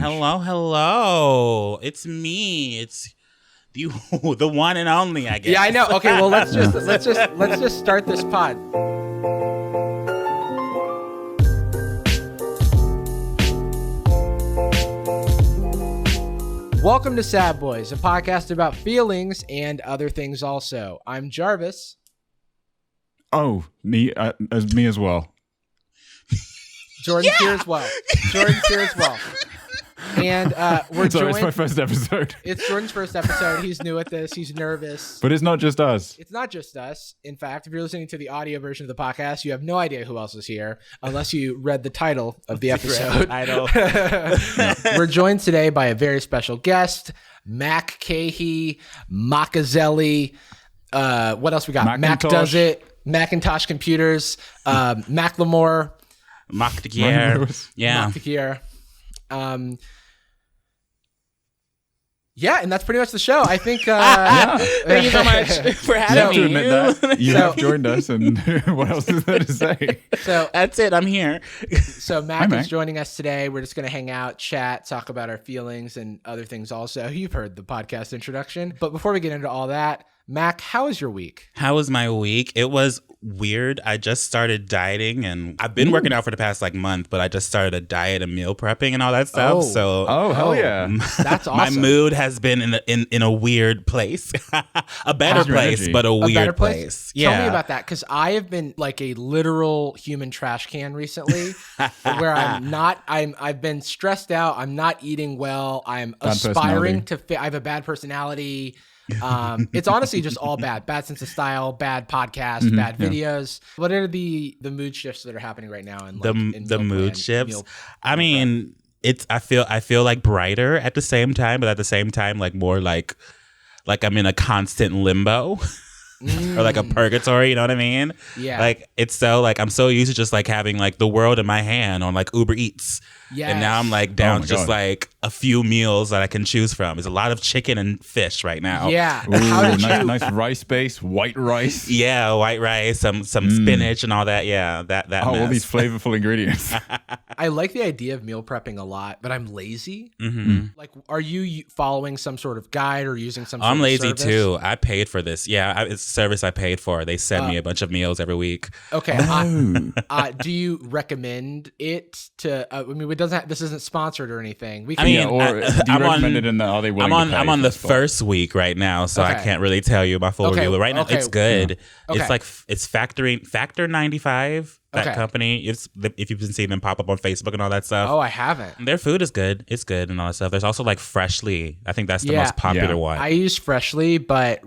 Hello, hello. It's me. It's the the one and only, I guess. Yeah, I know. Okay, well let's just start this pod. Welcome to Sad Boys, a podcast about feelings and other things also. I'm Jarvis. Oh, me as well. Jordan's here as well. And we're Sorry, joined. it's my first episode. It's Jordan's first episode. He's new at this. He's nervous. But it's not just us. It's not just us. In fact, if you're listening to the audio version of the podcast, you have no idea who else is here unless you read the title of the episode. We're joined today by a very special guest, Mac Kahey, Machiavelli. What else we got? MacDoesIt, Macintosh Computers, Macklemore. MacDoesIt. Yeah. MacDoesIt. Yeah, and that's pretty much the show. I think. Thank you so much for having me. To admit that you have joined us, and what else is there to say? So that's it. I'm here. So Mac is joining us today. We're just going to hang out, chat, talk about our feelings and other things. Also, you've heard the podcast introduction, but before we get into all that, Mac, how was your week? How was my week? It was weird. I just started dieting, and I've been working out for the past month, but I just started a diet and meal prepping and all that stuff. Hell yeah, that's awesome. My mood has been in a weird place, a better place, but a weird place. Yeah. Tell me about that, because I have been like a literal human trash can recently, where I've been stressed out. I'm not eating well. I'm aspiring to fit. I have a bad personality. It's honestly just all bad sense of style, bad podcast, bad videos. What are the mood shifts that are happening right now in the mood shifts? I mean, I feel like brighter at the same time, but at the same time more like I'm in a constant limbo. Or like a purgatory, you know what I mean? Yeah. Like it's so I'm so used to just having the world in my hand on Uber Eats. Yes. And now I'm down just a few meals that I can choose from. There's a lot of chicken and fish right now. Yeah. Ooh, nice rice base, white rice. Yeah, white rice, some spinach and all that. Yeah, that mess. All these flavorful ingredients. I like the idea of meal prepping a lot, but I'm lazy. Mm-hmm. Are you following some sort of guide or using some sort I'm of lazy service? too. I paid for this. Yeah, it's a service I paid for. They send me a bunch of meals every week. Okay. Do you recommend it to? This isn't sponsored or anything. Do you recommend it? Are they willing to pay? I'm on the first week right now, so I can't really tell you my full review. But right now, it's good. Yeah. Okay. It's Factor 95. That company, if you've been seeing them pop up on Facebook and all that stuff. Oh, I haven't. Their food is good. It's good and all that stuff. There's also Freshly. I think that's the most popular one. I use Freshly, but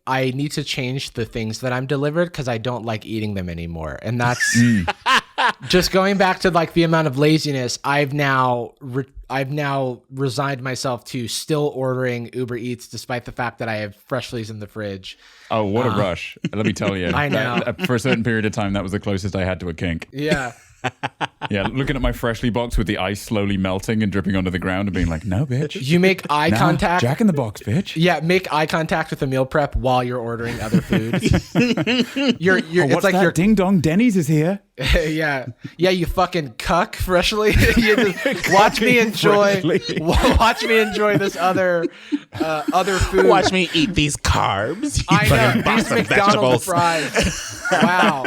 I need to change the things that I'm delivered because I don't like eating them anymore. And that's just going back to the amount of laziness. I've now resigned myself to still ordering Uber Eats despite the fact that I have Freshly's in the fridge. Oh, what a rush. Let me tell you. I know. For a certain period of time, that was the closest I had to a kink. Yeah. Yeah, looking at my Freshly box with the ice slowly melting and dripping onto the ground and being like, no, bitch. You make eye contact. Jack in the Box, bitch. Yeah, make eye contact with a meal prep while you're ordering other foods. What's that? Ding dong, Denny's is here. Yeah, you fucking cuck, Freshly. You just watch me enjoy this other food. Watch me eat these carbs. I know, these McDonald's fries. Wow.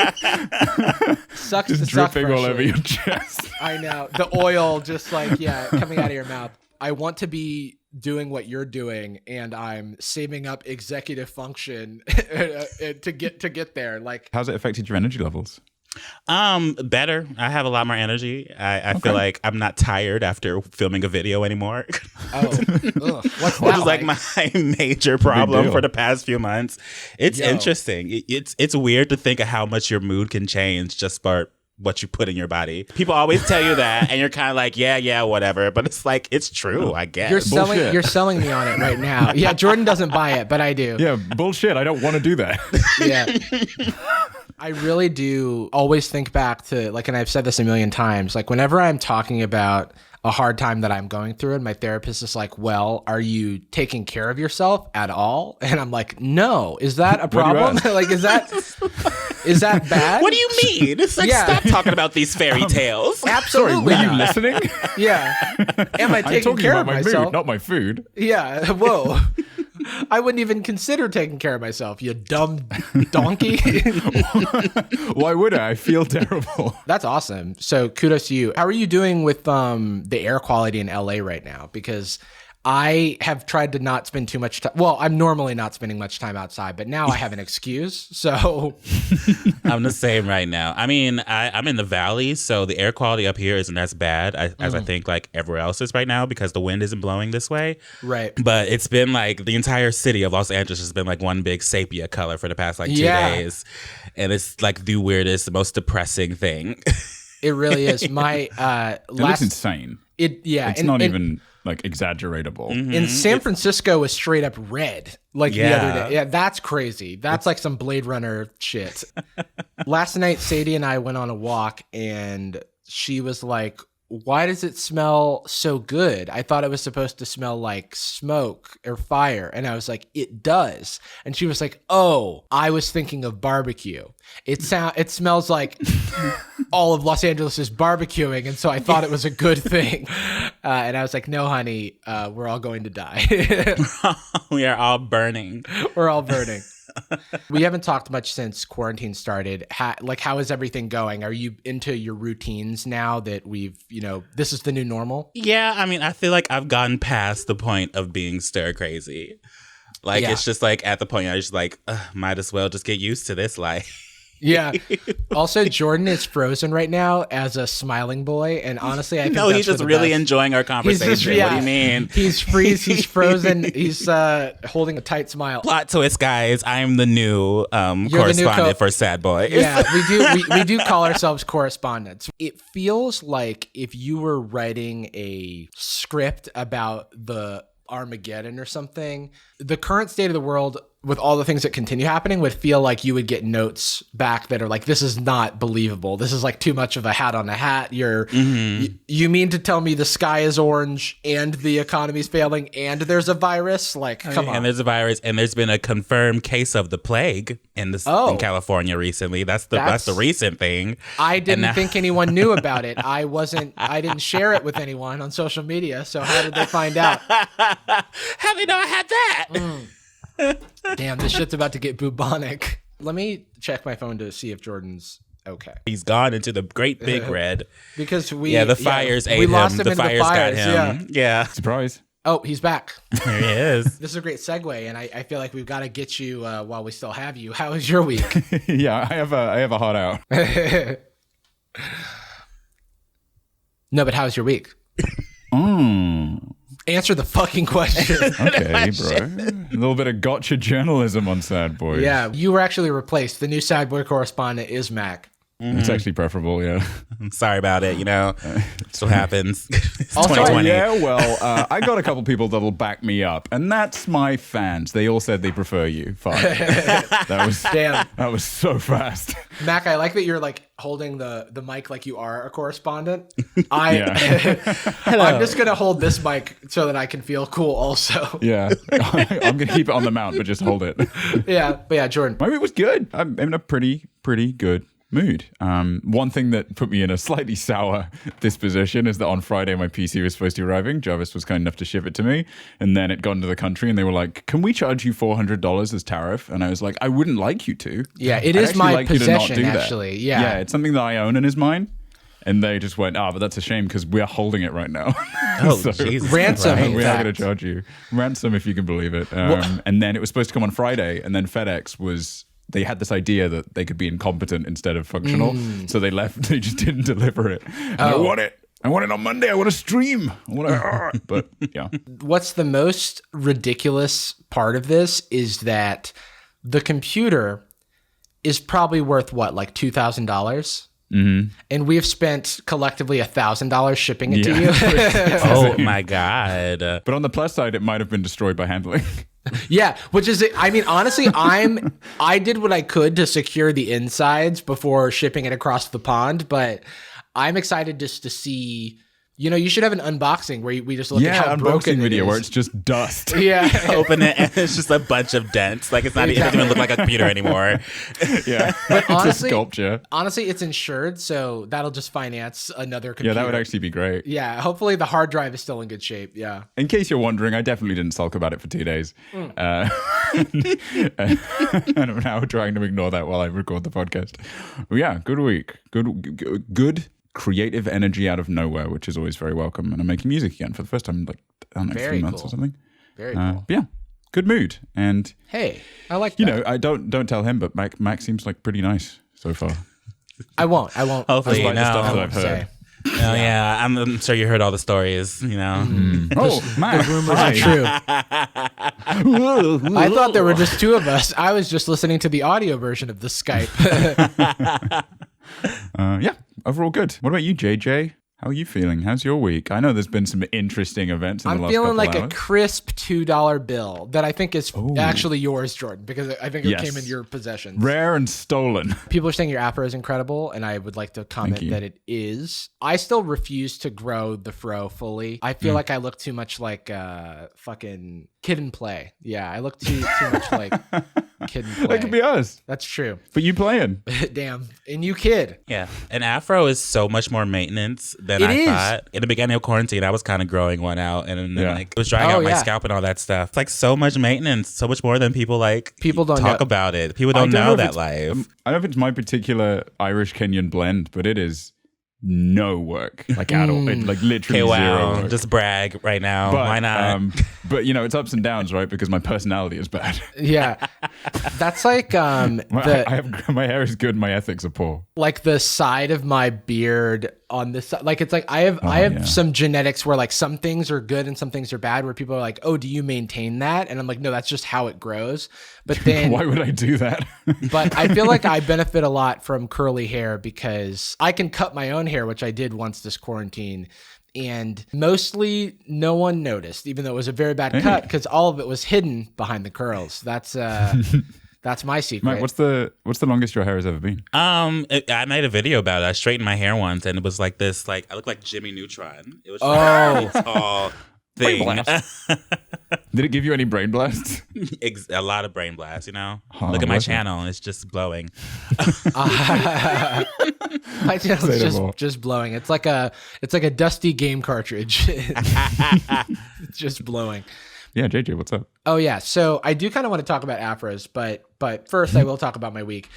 Sucks just to suck, dripping all over your chest. I know. The oil just coming out of your mouth. I want to be doing what you're doing, and I'm saving up executive function to get there. How's it affected your energy levels? Better. I have a lot more energy. I feel like I'm not tired after filming a video anymore. Oh, what's that? Which is my major problem for the past few months. It's interesting. It's weird to think of how much your mood can change just by what you put in your body. People always tell you that, and you're kind of yeah, whatever. But it's it's true, I guess. You're selling me on it right now. Yeah, Jordan doesn't buy it, but I do. Yeah, bullshit. I don't want to do that. Yeah. I really do always think back to and I've said this a million times, whenever I'm talking about a hard time that I'm going through and my therapist is like, well, are you taking care of yourself at all? And I'm like, no. Is that a problem? Is that Is that bad? What do you mean? It's like, stop talking about these fairy tales. Absolutely. Sorry, were you listening? Yeah. Am I taking care of myself? Mood, not my food. Yeah. Whoa. I wouldn't even consider taking care of myself, you dumb donkey. Why would I? I feel terrible. That's awesome. So kudos to you. How are you doing with the air quality in LA right now? Because I have tried to not spend too much time. Well, I'm normally not spending much time outside, but now I have an excuse. So I'm the same right now. I mean, I'm in the valley, so the air quality up here isn't as bad as I think like everywhere else is right now because the wind isn't blowing this way. Right. But it's been like the entire city of Los Angeles has been like one big sepia color for the past like 2 days. And it's like the weirdest, most depressing thing. It really is. My it looks insane. It's not even like exaggeratable. In San Francisco was straight up red like the other day. Yeah, that's crazy. That's like some Blade Runner shit. Last night, Sadie and I went on a walk and she was like, why does it smell so good? I thought it was supposed to smell like smoke or fire. And I was like, it does. And she was like, oh, I was thinking of barbecue. It smells like all of Los Angeles is barbecuing. And so I thought it was a good thing. And I was like, no, honey, we're all going to die. We are all burning. We're all burning. We haven't talked much since quarantine started. How is everything going? Are you into your routines now that this is the new normal? Yeah, I mean, I feel like I've gotten past the point of being stir crazy. Like, it's just like at the point I was just like, might as well just get used to this life. Yeah. Also, Jordan is frozen right now as a smiling boy, and honestly, I think he's just really enjoying our conversation. What do you mean? He's frozen. He's holding a tight smile. Plot twist, guys! I'm the new correspondent for Sad Boy. Yeah, we do call ourselves correspondents. It feels like if you were writing a script about the Armageddon or something, the current state of the world with all the things that continue happening would feel like you would get notes back that are like, this is not believable. This is like too much of a hat on a hat. You mean to tell me the sky is orange and the economy's failing and there's a virus? Like, come on. And there's a virus and there's been a confirmed case of the plague in California recently. That's the recent thing. I didn't think anyone knew about it. I didn't share it with anyone on social media. So how did they find out? How they know I had that? Damn, this shit's about to get bubonic. Let me check my phone to see if Jordan's okay. He's gone into the great big red. Because the fires ate him. The fires got him. Yeah. Surprise. Oh, he's back. There he is. This is a great segue, and I feel like we've got to get you while we still have you. How was your week? Yeah, I have a hot out. No, but how's your week? Answer the fucking question. Okay, bro. A little bit of gotcha journalism on Sad Boys. Yeah, you were actually replaced. The new Sad Boy correspondent is Mac. It's actually preferable, yeah. I'm sorry about it, It still happens. It's Also, 2020. Yeah, well, I got a couple people that'll back me up, and that's my fans. They all said they prefer you. Fine. That was so fast. Mac, I like that you're like holding the mic like you are a correspondent. I'm just going to hold this mic so that I can feel cool also. Yeah. I'm going to keep it on the mount, but just hold it. Yeah, but yeah, Jordan. My week was good. I'm in a pretty good mood. One thing that put me in a slightly sour disposition is that on Friday my PC was supposed to be arriving. Jarvis was kind enough to ship it to me, and then it got into the country and they were like, can we charge you $400 as tariff? And I was like, I wouldn't like you to. Yeah, it is my possession actually. Yeah, it's something that I own and is mine. And they just went, but that's a shame because we're holding it right now. Jesus. Ransom. Right. We're not going to charge you. Ransom, if you can believe it. And then it was supposed to come on Friday, and then FedEx they had this idea that they could be incompetent instead of functional. So they just didn't deliver it. I want it on Monday. I want to stream. But yeah. What's the most ridiculous part of this is that the computer is probably worth like $2,000? Mm-hmm. And we've spent collectively $1,000 shipping it to you. Oh my God. But on the plus side, it might have been destroyed by handling. Yeah, which is, I mean, honestly, I did what I could to secure the insides before shipping it across the pond, but I'm excited just to see, You should have an unboxing where we just look at how broken unboxing video it is. where it's just dust. Yeah. Open it and it's just a bunch of dents. Like it doesn't even look like a computer anymore. Yeah. But honestly, it's a sculpture. Honestly, it's insured, so that'll just finance another computer. Yeah, that would actually be great. Yeah, hopefully the hard drive is still in good shape. Yeah. In case you're wondering, I definitely didn't sulk about it for 2 days. And I'm now trying to ignore that while I record the podcast. Well, yeah, good week. Good creative energy out of nowhere, which is always very welcome. And I'm making music again for the first time in 3 months or something. Very cool. But yeah, good mood. And hey, I like that. I don't tell him, but Mac seems like pretty nice so far. I won't. Hopefully, the stuff that I've heard. Oh yeah, I'm sure you heard all the stories. Oh, Mac, The rumors are true. I thought there were just two of us. I was just listening to the audio version of the Skype. Yeah, overall good. What about you, JJ? How are you feeling? How's your week? I know there's been some interesting events in the last couple I'm feeling like hours. a crisp $2 bill that I think is actually yours, Jordan, because I think it came in your possession. Rare and stolen. People are saying your afro is incredible, and I would like to comment that it is. I still refuse to grow the fro fully. I feel like I look too much like fucking Kid and Play. Yeah, I look too much like Kid and Play. That could be us. That's true. But you playing. Damn. And you kid. Yeah. An afro is so much more maintenance than I thought. In the beginning of quarantine, I was kind of growing one out and then it was drying out my scalp and all that stuff. It's like so much maintenance, so much more than people don't talk about it. People don't know that life. I don't know if it's my particular Irish Kenyan blend, but it is no work, like at all. Like literally zero work. Just brag right now. But, why not? But it's ups and downs, right? Because my personality is bad. Yeah. That's like my hair is good, my ethics are poor. Like the side of my beard on this side, like it's like I have some genetics where like some things are good and some things are bad, where people are like, oh, do you maintain that? And I'm like, no, that's just how it grows. But then why would I do that? But I feel like I benefit a lot from curly hair because I can cut my own hair, which I did once this quarantine. And mostly no one noticed, even though it was a very bad cut, because all of it was hidden behind the curls. That's my secret. Mike, what's the longest your hair has ever been? I made a video about it. I straightened my hair once, and it was like this. Like I looked like Jimmy Neutron. It was really tall thing. Did it give you any brain blasts? A lot of brain blasts. Look at my channel; it's just blowing. My channel is just blowing. It's like a dusty game cartridge. It's just blowing. Yeah, JJ, what's up? Oh yeah, so I do kind of want to talk about afros, but first I will talk about my week.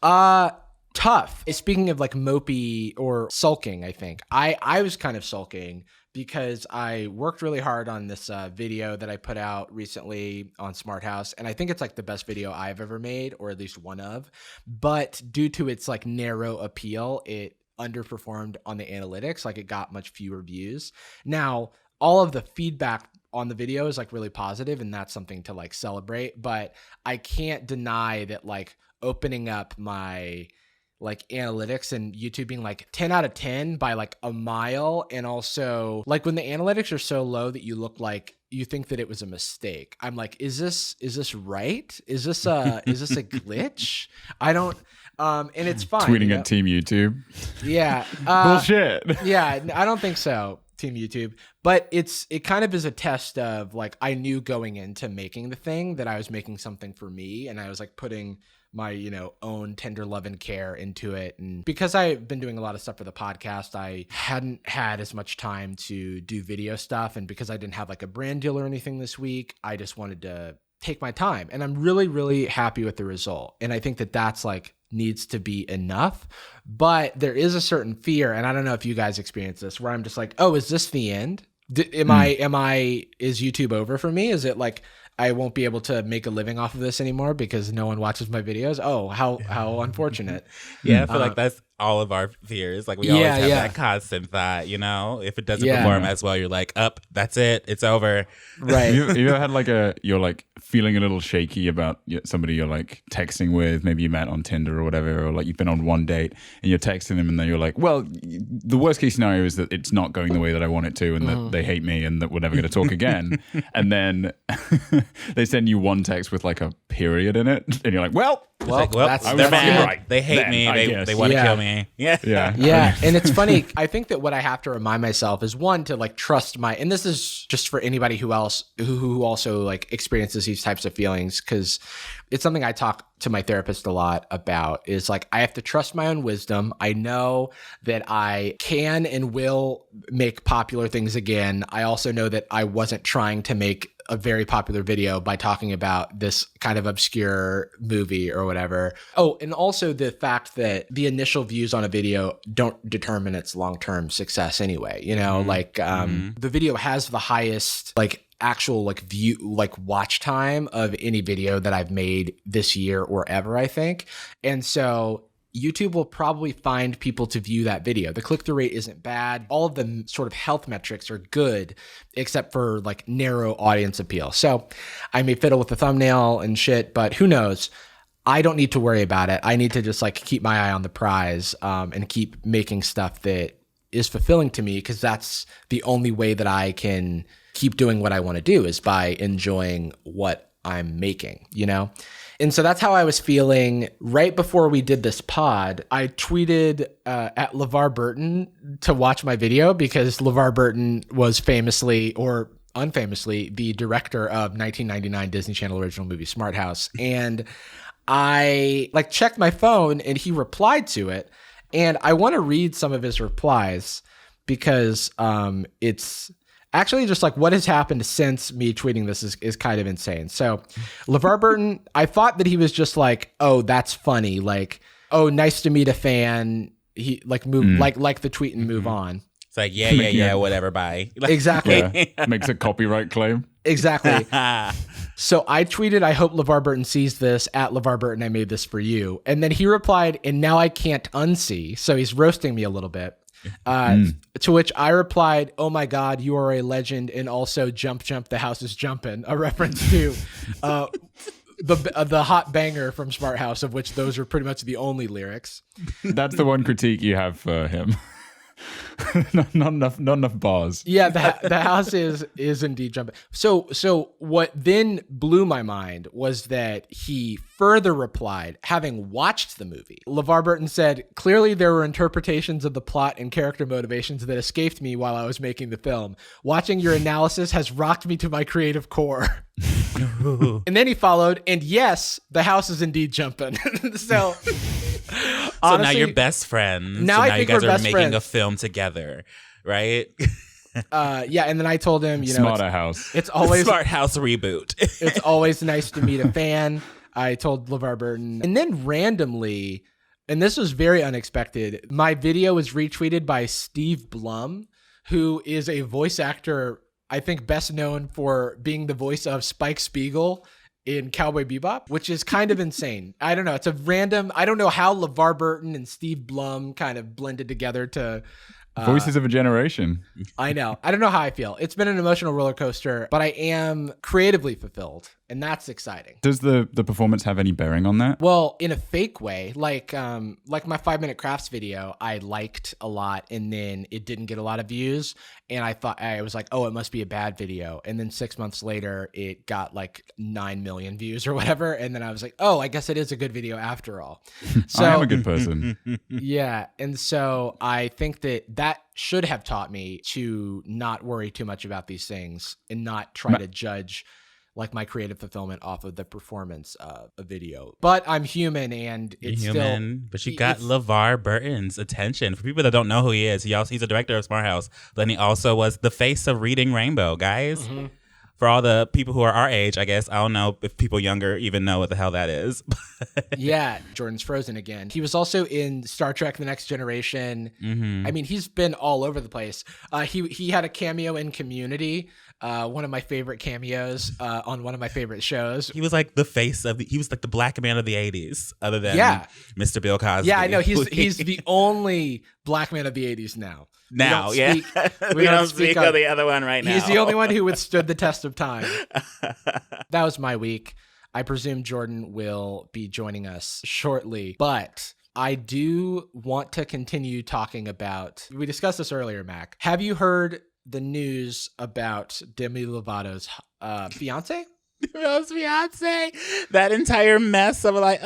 Tough. Speaking of like mopey or sulking, I think I was kind of sulking because I worked really hard on this video that I put out recently on Smart House, and I think it's like the best video I've ever made, or at least one of. But due to its like narrow appeal, it underperformed on the analytics. Like it got much fewer views. Now, all of the feedback on the video is like really positive, and that's something to like celebrate. But I can't deny that like opening up my like analytics and YouTube being like 10 out of 10 by like a mile. And also like when the analytics are so low that you look like you think that it was a mistake. I'm like, is this right? Is this a glitch? I don't, and it's fine. Tweeting at Team YouTube. Yeah. Bullshit. Yeah. I don't think so. Team YouTube, but it kind of is a test of like, I knew going into making the thing that I was making something for me, and I was like putting my own tender love and care into it. And because I've been doing a lot of stuff for the podcast, I hadn't had as much time to do video stuff, and because I didn't have like a brand deal or anything this week, I just wanted to take my time, and I'm really, really happy with the result. And I think that that's like needs to be enough, but there is a certain fear, and I don't know if you guys experience this, where I'm just like, oh, is this the end? Is YouTube over for me? Is it like I won't be able to make a living off of this anymore because no one watches my videos? Oh, how unfortunate. Yeah, I feel like that's all of our fears. Like we always have that constant thought, if it doesn't perform as well, you're like, that's it, it's over. Right. You ever had like your like feeling a little shaky about somebody you're like texting with, maybe you met on Tinder or whatever, or like you've been on one date and you're texting them and then you're like, well, the worst case scenario is that it's not going the way that I want it to and that they hate me and that we're never going to talk again. And then they send you one text with like a period in it and you're like, well, they're mad. Right. They hate me. They want to kill me. Yeah. And it's funny. I think that what I have to remind myself is, one, to like trust and this is just for anybody who also like experiences these types of feelings, because it's something I talk to my therapist a lot about, is like, I have to trust my own wisdom. I know that I can and will make popular things again. I also know that I wasn't trying to make a very popular video by talking about this kind of obscure movie or whatever. Oh, and also the fact that the initial views on a video don't determine its long-term success anyway. You know, the video has the highest like actual like view, like watch time of any video that I've made this year or ever, I think. And so YouTube will probably find people to view that video. The click-through rate isn't bad. All of the sort of health metrics are good, except for like narrow audience appeal. So I may fiddle with the thumbnail and shit, but who knows? I don't need to worry about it. I need to just like keep my eye on the prize and keep making stuff that is fulfilling to me, because that's the only way that I can keep doing what I want to do, is by enjoying what I'm making, you know? And so that's how I was feeling right before we did this pod. I tweeted at LeVar Burton to watch my video, because LeVar Burton was famously or unfamously the director of 1999 Disney Channel original movie Smart House. And I like checked my phone and he replied to it. And I want to read some of his replies, because it's actually just like what has happened since me tweeting this is kind of insane. So LeVar Burton, I thought that he was just like, oh, that's funny. Like, oh, nice to meet a fan. He like move like the tweet and move on. It's like, yeah, whatever, bye. Exactly. Yeah. Makes a copyright claim. Exactly. So I tweeted, I hope LeVar Burton sees this, at LeVar Burton, I made this for you. And then he replied, and now I can't unsee. So he's roasting me a little bit. To which I replied, oh my God, you are a legend. And also jump, the house is jumping. A reference to the hot banger from Smart House, of which those are pretty much the only lyrics. That's the one critique you have for him. not enough bars. Yeah, the house is indeed jumping. So what then blew my mind was that he further replied, having watched the movie. LeVar Burton said, clearly there were interpretations of the plot and character motivations that escaped me while I was making the film. Watching your analysis has rocked me to my creative core. And then he followed, and yes, the house is indeed jumping. So honestly, now you're best friends. Now you guys are making a film together, right? Yeah, and then I told him, Smarter House. It's always Smart House reboot. It's always nice to meet a fan. I told LeVar Burton, and then randomly, and this was very unexpected, my video was retweeted by Steve Blum, who is a voice actor, I think best known for being the voice of Spike Spiegel in Cowboy Bebop, which is kind of insane. I don't know. It's a random, I don't know how LeVar Burton and Steve Blum kind of blended together to... Voices of a generation. I know. I don't know how I feel. It's been an emotional roller coaster, but I am creatively fulfilled, and that's exciting. Does the performance have any bearing on that? Well, in a fake way, like my 5-minute crafts video, I liked a lot, and then it didn't get a lot of views, and I was like, oh, it must be a bad video. And then 6 months later, it got like 9 million views or whatever, and then I was like, oh, I guess it is a good video after all. So I am a good person. Yeah, and so I think that should have taught me to not worry too much about these things and not try to judge like my creative fulfillment off of the performance of a video. But I'm human, and it's but you got LeVar Burton's attention. For people that don't know who he is, he's a director of Smart House, but he also was the face of Reading Rainbow, guys. Mm-hmm. For all the people who are our age, I guess. I don't know if people younger even know what the hell that is. Yeah, Jordan's frozen again. He was also in Star Trek The Next Generation. Mm-hmm. I mean, he's been all over the place. He had a cameo in Community. one of my favorite cameos on one of my favorite shows. He was like he was like the black man of the 80s, other than Mr. Bill Cosby. Yeah, I know. He's the only black man of the 80s now. We don't speak of the other one right now. He's the only one who withstood the test of time. That was my week. I presume Jordan will be joining us shortly, but I do want to continue talking about, we discussed this earlier, Mac. Have you heard the news about Demi Lovato's fiance? Rose fiance, that entire mess of like,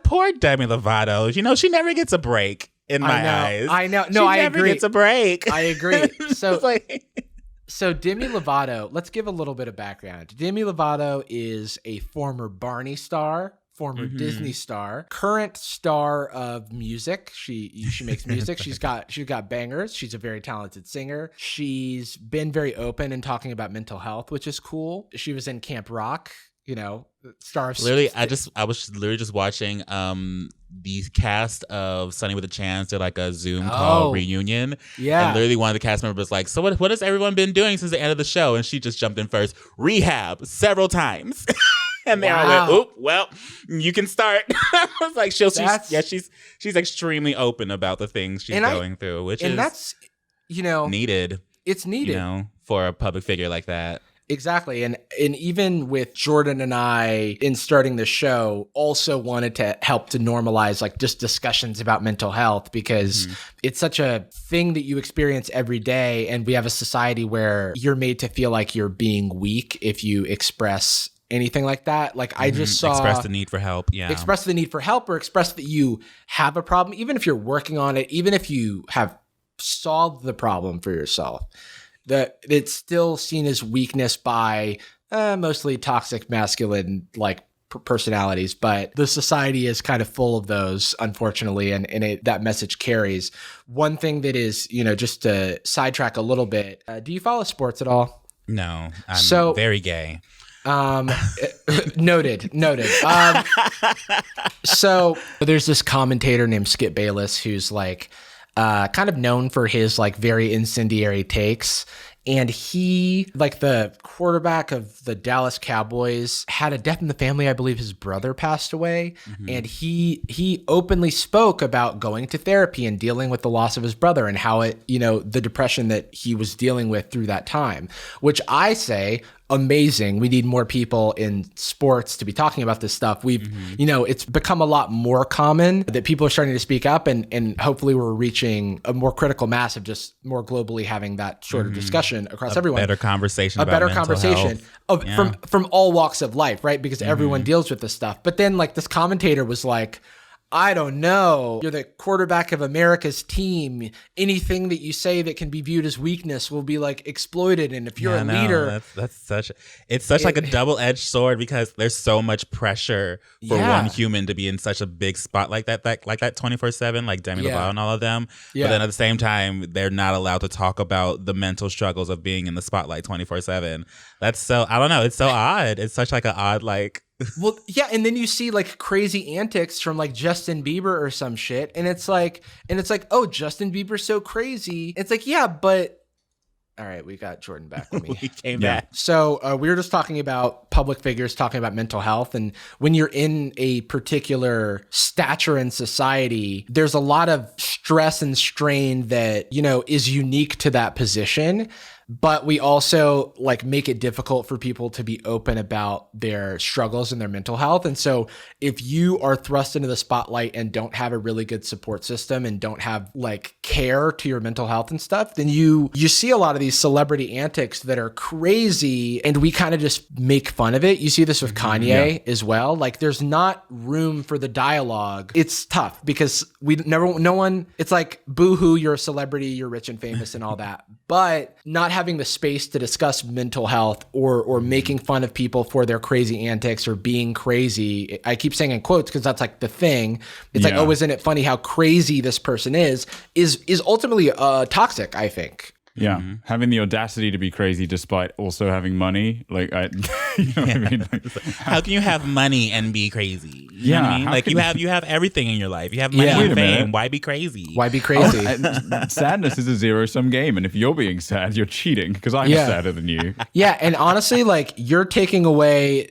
poor Demi Lovato. She never gets a break in my eyes. I know. No, I agree. She never gets a break. I agree. So Demi Lovato, let's give a little bit of background. Demi Lovato is a former Barney star, former Disney star, current star of music. She makes music. She's got bangers. She's a very talented singer. She's been very open in talking about mental health, which is cool. She was in Camp Rock, star of literally. I was literally just watching the cast of Sunny with a Chance did like a Zoom call reunion. Yeah. And literally one of the cast members was like, so what has everyone been doing since the end of the show? And she just jumped in first. Rehab several times. And then I went, well, you can start. I was like, she's extremely open about the things she's going through, which is that's needed. It's needed, for a public figure like that. Exactly. And even with Jordan and I in starting the show, also wanted to help to normalize like just discussions about mental health, because it's such a thing that you experience every day. And we have a society where you're made to feel like you're being weak if you express anything like that. Like I just saw express the need for help. Yeah. Express the need for help, or express that you have a problem, even if you're working on it, even if you have solved the problem for yourself. That it's still seen as weakness by mostly toxic masculine like personalities, but the society is kind of full of those, unfortunately, and that message carries. One thing that is, just to sidetrack a little bit, do you follow sports at all? No, I'm very gay. Noted. So there's this commentator named Skip Bayless who's like kind of known for his like very incendiary takes. And he, like the quarterback of the Dallas Cowboys, had a death in the family. I believe his brother passed away. And he openly spoke about going to therapy and dealing with the loss of his brother and how the depression that he was dealing with through that time, which I say, amazing. We need more people in sports to be talking about this stuff. We've, it's become a lot more common that people are starting to speak up, and hopefully we're reaching a more critical mass of just more globally having that sort of discussion across everyone. Better conversation about mental health. From all walks of life, right? Because everyone deals with this stuff. But then like this commentator was like, I don't know. You're the quarterback of America's team. Anything that you say that can be viewed as weakness will be like exploited. And if you're a leader, that's such like a double-edged sword, because there's so much pressure for one human to be in such a big spot like that 24/7, like Demi Lovato and all of them. But then at the same time, they're not allowed to talk about the mental struggles of being in the spotlight 24/7. That's so, I don't know. It's so odd. It's such like an odd like. Well, yeah, and then you see like crazy antics from like Justin Bieber or some shit, and it's like, oh, Justin Bieber's so crazy. It's like, yeah, but all right, we got Jordan back with me. We came back. So we were just talking about public figures talking about mental health, and when you're in a particular stature in society, there's a lot of stress and strain that is unique to that position. But we also like make it difficult for people to be open about their struggles and their mental health. And so if you are thrust into the spotlight and don't have a really good support system and don't have like care to your mental health and stuff, then you see a lot of these celebrity antics that are crazy, and we kind of just make fun of it. You see this with Kanye as well. Like there's not room for the dialogue. It's tough because no one, it's like, boo-hoo, you're a celebrity, you're rich and famous and all that. But not having the space to discuss mental health or making fun of people for their crazy antics or being crazy. I keep saying in quotes because that's like the thing. It's like, oh, isn't it funny how crazy this person is ultimately toxic, I think. Yeah, having the audacity to be crazy despite also having money, like you know what I mean? Like, how can you have money and be crazy? You know what I mean? Like you have everything in your life. You have money and fame. Why be crazy? Why be crazy? Sadness is a zero-sum game, and if you're being sad, you're cheating because I'm sadder than you. Yeah, and honestly, like you're taking away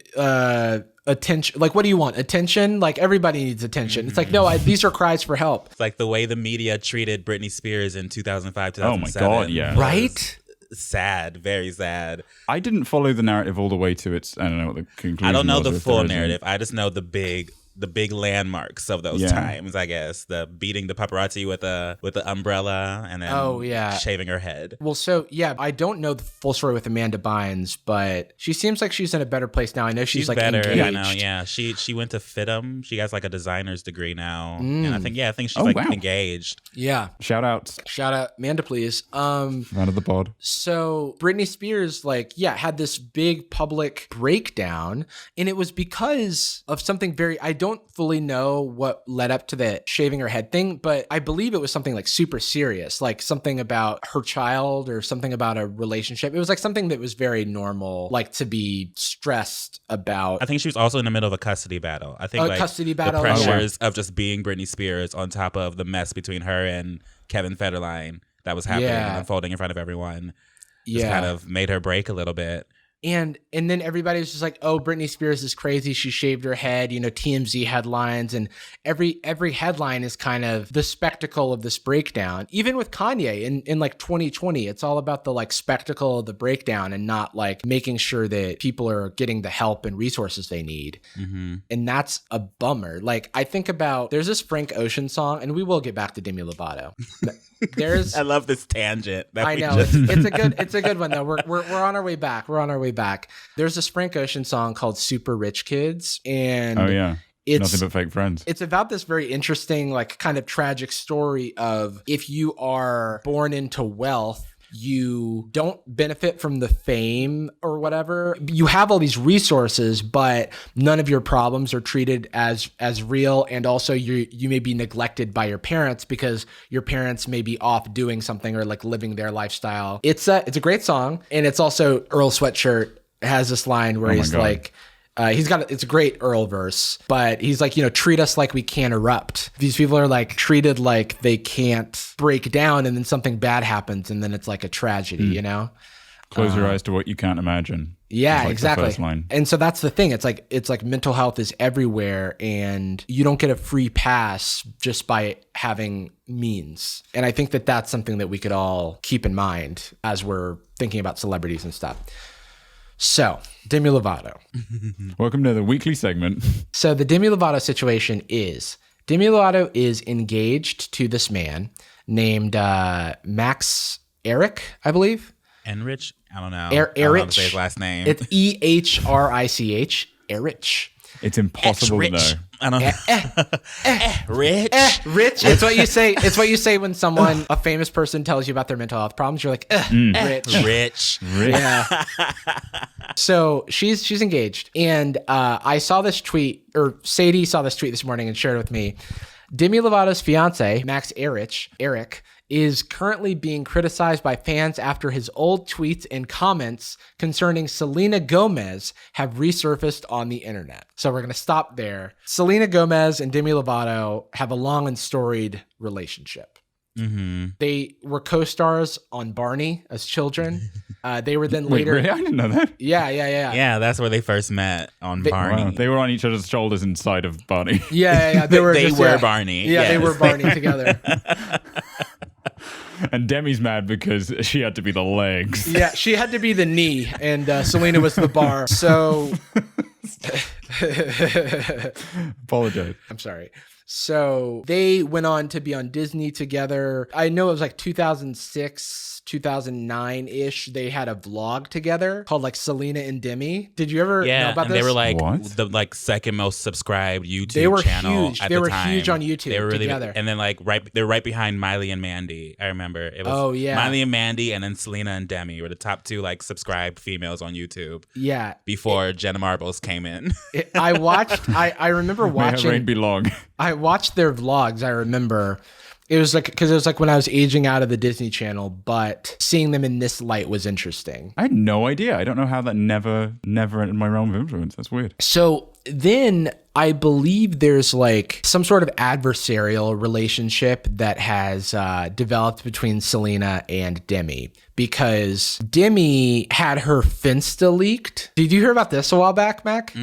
attention. Like, what do you want? Attention? Like everybody needs attention. It's like, no, these are cries for help. It's like the way the media treated Britney Spears in 2005, 2007. Oh my God, yeah. Right? Sad, very sad. I didn't follow the narrative all the way to its. I don't know what the conclusion. I don't know was the full narrative. I just know the big landmarks of those times. I guess the beating the paparazzi with the umbrella and then shaving her head. Well, so I don't know the full story with Amanda Bynes, but she seems like she's in a better place now. I know she's like better. Engaged. I know. Yeah, she went to FITM. She has like a designer's degree now, and I think she's engaged. Yeah. Shout out Amanda, please. Fan of the pod. So Britney Spears had this big public breakdown, and it was because of something I don't fully know what led up to the shaving her head thing, but I believe it was something like super serious, like something about her child or something about a relationship. It was like something that was very normal, like to be stressed about. I think she was also in the middle of a custody battle. I think custody battle. The pressures of just being Britney Spears on top of the mess between her and Kevin Federline that was happening and unfolding in front of everyone just kind of made her break a little bit. And then everybody was just like, oh, Britney Spears is crazy. She shaved her head, TMZ headlines. And every headline is kind of the spectacle of this breakdown. Even with Kanye in like 2020, it's all about the like spectacle of the breakdown and not like making sure that people are getting the help and resources they need. Mm-hmm. And that's a bummer. Like I think about, there's this Frank Ocean song, and we will get back to Demi Lovato. I love this tangent. I know it's a good one though. We're on our way back. There's this Frank Ocean song called "Super Rich Kids," and it's nothing but fake friends. It's about this very interesting, like, kind of tragic story of if you are born into wealth, you don't benefit from the fame or whatever. You have all these resources, but none of your problems are treated as real. And also you may be neglected by your parents because your parents may be off doing something or like living their lifestyle. It's a great song. And it's also Earl Sweatshirt has this line where he's like, it's a great Earl verse, but he's like, treat us like we can't erupt. These people are like treated like they can't break down, and then something bad happens, and then it's like a tragedy, Close your eyes to what you can't imagine. Yeah, like exactly. The first line. And so that's the thing. It's like mental health is everywhere, and you don't get a free pass just by having means. And I think that that's something that we could all keep in mind as we're thinking about celebrities and stuff. So, Demi Lovato. Welcome to the weekly segment. So, the Demi Lovato situation is Demi Lovato is engaged to this man named Max Eric, I believe. Enrich? I don't know. Erich. I don't know how to say his last name. It's EHRICH. Erich. It's impossible to know. I don't know. Rich. Rich. It's what you say. It's what you say when a famous person tells you about their mental health problems. You're like, rich. Yeah. So she's engaged, and I saw this tweet, or Sadie saw this tweet this morning and shared it with me. Demi Lovato's fiance, Max Eric, is currently being criticized by fans after his old tweets and comments concerning Selena Gomez have resurfaced on the internet. So we're going to stop there. Selena Gomez and Demi Lovato have a long and storied relationship. Mm-hmm. They were co-stars on Barney as children. They were then later. Wait, really? I didn't know that. Yeah. Yeah, that's where they first met on Barney. Wow. They were on each other's shoulders inside of Barney. Yeah. They were Barney. Yeah, yes. They were Barney together. And Demi's mad because she had to be the legs. Yeah, she had to be the knee, and Selena was the bar. So, apologize. I'm sorry. So they went on to be on Disney together. I know it was like 2006, 2009-ish. They had a vlog together called like Selena and Demi. Did you ever know about this? They were like the second most subscribed YouTube channel huge. at they the were time. huge on YouTube. They were really together. And then they're right behind Miley and Mandy. I remember it was Miley and Mandy, and then Selena and Demi were the top two like subscribed females on YouTube. Yeah. Before Jenna Marbles came in. I remember watching. May her reign be long. I watched their vlogs, I remember, It was like, because it was like when I was aging out of the Disney Channel, but seeing them in this light was interesting. I had no idea. I don't know how that never in my realm of influence. That's weird. So then I believe there's like some sort of adversarial relationship that has developed between Selena and Demi, because Demi had her Finsta leaked. Did you hear about this a while back, Mac?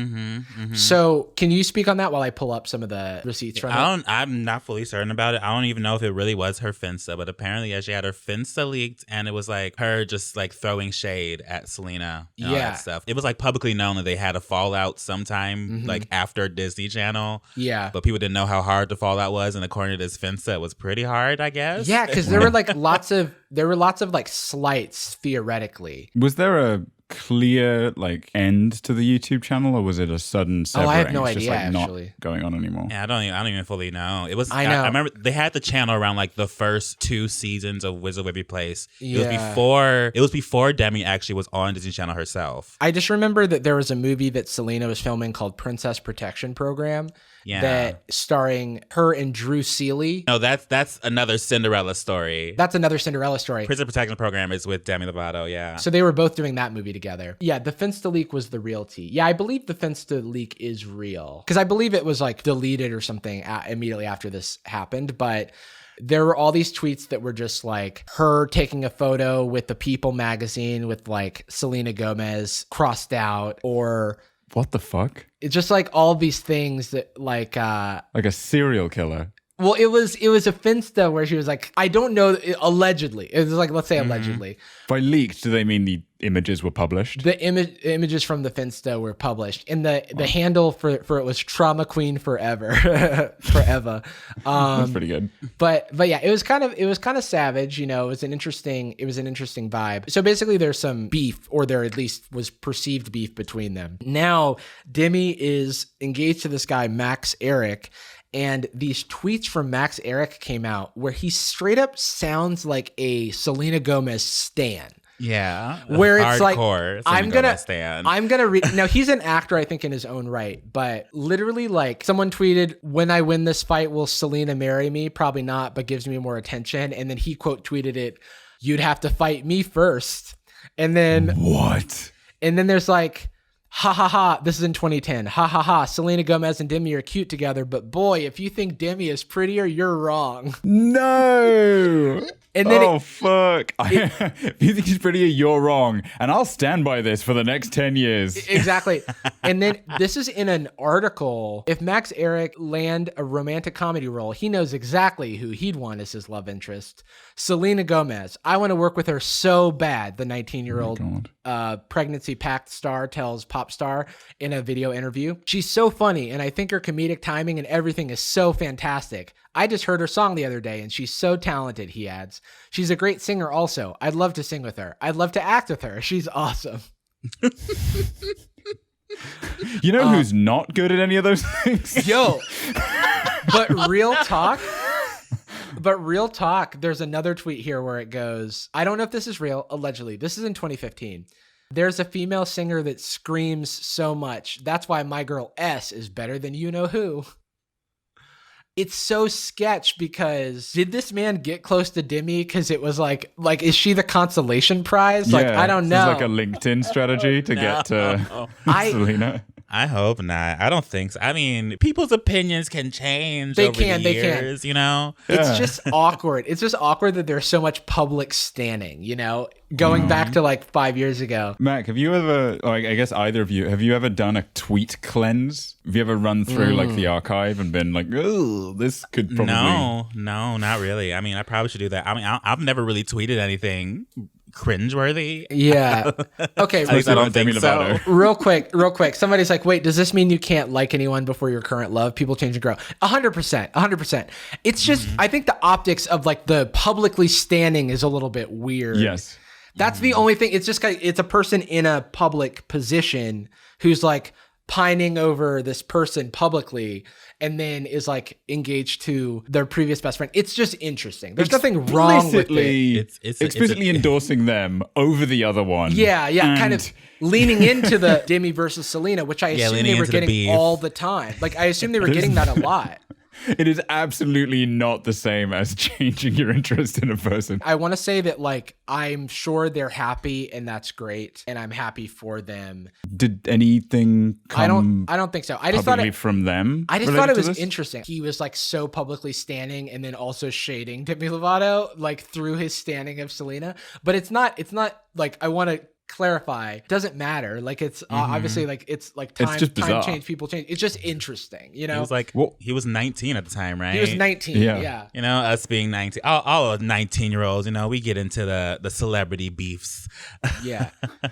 So can you speak on that while I pull up some of the receipts from it? I'm not fully certain about it. I don't even know if it really was her Finsta, but apparently she had her Finsta leaked, and it was like her just like throwing shade at Selena and all that stuff. It was like publicly known that they had a fallout sometime like after Disney Channel. Yeah. But people didn't know how hard the fallout was, and according to this Finsta, it was pretty hard, I guess. Yeah, because there were like lots of like slights theoretically. Was there a clear like end to the YouTube channel, or was it a sudden severing? Oh, I have no it's idea, just, like, actually. Not going on anymore. Yeah, I don't even fully know. It was. I know. I remember they had the channel around like the first 2 seasons of Wizard of Waverly Place. Yeah. It was before Demi actually was on Disney Channel herself. I just remember that there was a movie that Selena was filming called Princess Protection Program. Yeah. That starring her and Drew Seeley. No, that's another Cinderella story. That's another Cinderella story. Prison Protection Program is with Demi Lovato, yeah. So they were both doing that movie together. Yeah, the Finsta leak was the real tea. Yeah, I believe the Finsta leak is real. Because I believe it was like deleted or something immediately after this happened. But there were all these tweets that were just like her taking a photo with the People magazine with like Selena Gomez crossed out, or... What the fuck? It's just like all these things that like a serial killer. Well, it was a Finsta where she was like, I don't know, allegedly. It was like, let's say allegedly. By leaked, do they mean the images were published? The images from the Finsta were published, and the handle for it was Trauma Queen Forever, forever. That's pretty good. But yeah, it was kind of savage. You know, it was an interesting vibe. So basically, there's some beef, or there at least was perceived beef between them. Now, Demi is engaged to this guy Max Eric. And these tweets from Max Eric came out where he straight up sounds like a Selena Gomez stan. Yeah. Where it's like, I'm gonna read. Now, he's an actor, I think, in his own right, but literally, like, someone tweeted, "When I win this fight, will Selena marry me? Probably not, but gives me more attention." And then he quote tweeted it, "You'd have to fight me first." And then what? And then there's like, ha ha ha, this is in 2010. Ha ha ha, Selena Gomez and Demi are cute together, but boy, if you think Demi is prettier, you're wrong. No. And then fuck. If you think she's prettier, you're wrong. And I'll stand by this for the next 10 years. Exactly. And then this is in an article. If Max Eric land a romantic comedy role, he knows exactly who he'd want as his love interest. Selena Gomez. I want to work with her so bad, the 19-year-old pregnancy pact star tells Popstar in a video interview. She's so funny, and I think her comedic timing and everything is so fantastic. I just heard her song the other day, and she's so talented, he adds. She's a great singer also. I'd love to sing with her. I'd love to act with her. She's awesome. You know who's not good at any of those things? Yo. But real talk, there's another tweet here where it goes, I don't know if this is real, allegedly. This is in 2015. There's a female singer that screams so much. That's why my girl S is better than you know who. It's so sketch, because did this man get close to Demi because it was like is she the consolation prize? Like, I don't know. It's like a LinkedIn strategy to get to Selena. I hope not. I don't think so. I mean, people's opinions can change over the years, you know? It's just awkward. It's just awkward that there's so much public standing, you know? Going back to like 5 years ago. Mac, have you ever, I guess either of you, have you ever done a tweet cleanse? Have you ever run through like the archive and been like, oh, this could probably... No, not really. I mean, I probably should do that. I mean, I've never really tweeted anything cringeworthy. Yeah. Okay. At least I don't think so. Real quick. Somebody's like, wait, does this mean you can't like anyone before your current love? People change and grow. 100%. It's just, I think the optics of like the publicly standing is a little bit weird. Yes. That's the only thing. It's just, it's a person in a public position who's like pining over this person publicly, and then is like engaged to their previous best friend. It's just interesting. There's nothing wrong with it. It's explicitly endorsing them over the other one. Yeah, kind of leaning into the Demi versus Selena, which I assume they were getting all the time. Like, I assume they were getting that a lot. It is absolutely not the same as changing your interest in a person. I want to say that, like, I'm sure they're happy and that's great, and I'm happy for them. Did anything come I don't think so. I just thought from them? I just thought it was interesting. He was like so publicly standing and then also shading Demi Lovato, like through his standing of Selena. But it's not like, I want to clarify, it doesn't matter. Like, it's obviously like, it's like time change, people change. It's just interesting, you know? He was like, he was 19 at the time, right? He was 19, yeah. You know, us being 19, all 19-year-olds, you know, we get into the celebrity beefs. Yeah.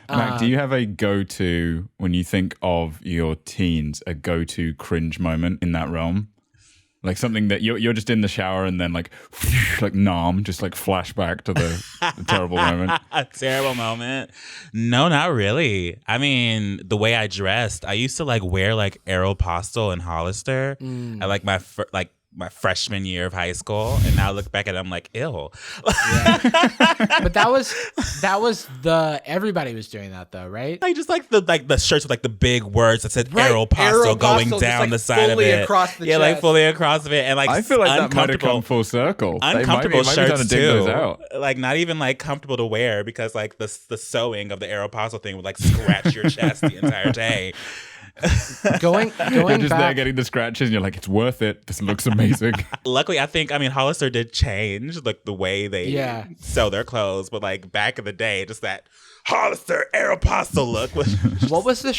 Mac, do you have a go-to, when you think of your teens, a go-to cringe moment in that realm? Like something that you're just in the shower and then like just like flashback to the terrible moment. A terrible moment? No, not really. I mean, the way I dressed, I used to like wear like Aeropostale and Hollister at like my freshman year of high school, and now I look back at it, I'm like, ew. Yeah. But that was everybody was doing that though, right? Like just like the shirts with like the big words that said Aeropostale going down like the side of it. Across the chest. Like fully across of it. And like I feel like that might have come full circle. Uncomfortable shirts too. Those out. Like not even like comfortable to wear because like the sewing of the Aeropostale thing would like scratch your chest the entire day. Going you're just back, there getting the scratches and you're like, it's worth it, this looks amazing. Luckily, I mean Hollister did change like the way they sell their clothes, but like back in the day, just that Hollister Aeropostale look was what was the